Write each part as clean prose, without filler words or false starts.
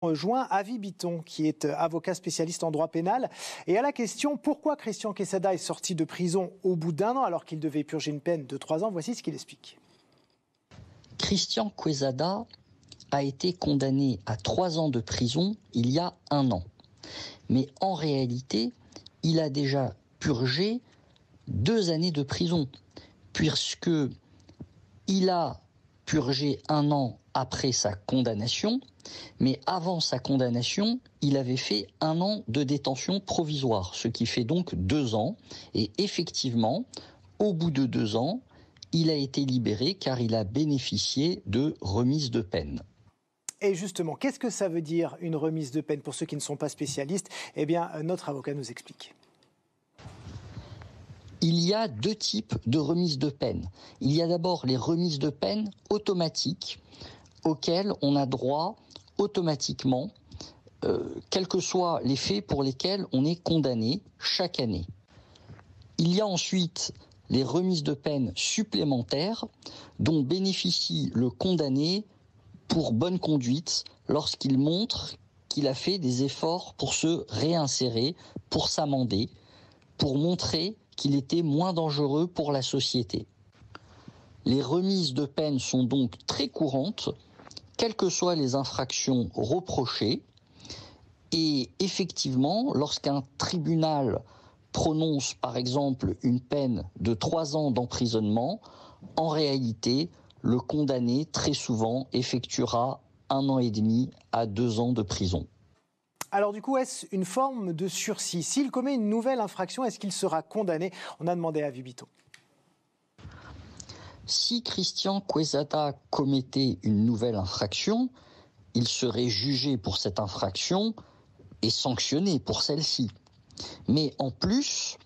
Rejoint Avi Bitton, qui est avocat spécialiste en droit pénal. Et à la question pourquoi Christian Quesada est sorti de prison au bout d'1 an alors qu'il devait purger une peine de 3 ans, voici ce qu'il explique. Christian Quesada a été condamné à 3 ans de prison il y a 1 an. Mais en réalité, il a déjà purgé 2 années de prison, puisque il a purgé 1 an après sa condamnation, mais avant sa condamnation, il avait fait 1 an de détention provisoire, ce qui fait donc 2 ans. Et effectivement, au bout de 2 ans, il a été libéré car il a bénéficié de remise de peine. Et justement, qu'est-ce que ça veut dire une remise de peine pour ceux qui ne sont pas spécialistes? Eh bien, notre avocat nous explique. Il y a 2 types de remises de peine. Il y a d'abord les remises de peine automatiques auxquelles on a droit automatiquement, quels que soient les faits pour lesquels on est condamné chaque année. Il y a ensuite les remises de peine supplémentaires dont bénéficie le condamné pour bonne conduite lorsqu'il montre qu'il a fait des efforts pour se réinsérer, pour s'amender, pour montrer qu'il était moins dangereux pour la société. Les remises de peine sont donc très courantes, quelles que soient les infractions reprochées. Et effectivement, lorsqu'un tribunal prononce par exemple une peine de 3 ans d'emprisonnement, en réalité, le condamné très souvent effectuera 1 an et demi à 2 ans de prison. Alors du coup, est-ce une forme de sursis? S'il commet une nouvelle infraction, est-ce qu'il sera condamné? On a demandé à Avi Bitton. Si Christian Quesada commettait une nouvelle infraction, il serait jugé pour cette infraction et sanctionné pour celle-ci. Mais en plus,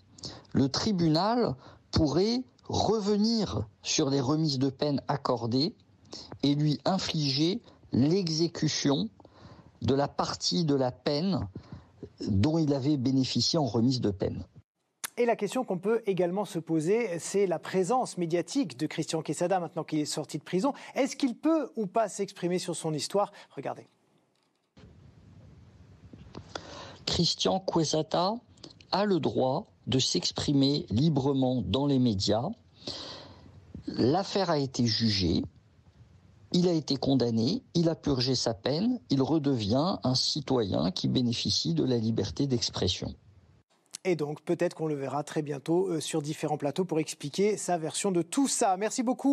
le tribunal pourrait revenir sur les remises de peine accordées et lui infliger l'exécution de la partie de la peine dont il avait bénéficié en remise de peine. Et la question qu'on peut également se poser, c'est la présence médiatique de Christian Quesada maintenant qu'il est sorti de prison. Est-ce qu'il peut ou pas s'exprimer sur son histoire? Regardez. Christian Quesada a le droit de s'exprimer librement dans les médias. L'affaire a été jugée, il a été condamné, il a purgé sa peine, il redevient un citoyen qui bénéficie de la liberté d'expression. Et donc peut-être qu'on le verra très bientôt sur différents plateaux pour expliquer sa version de tout ça. Merci beaucoup.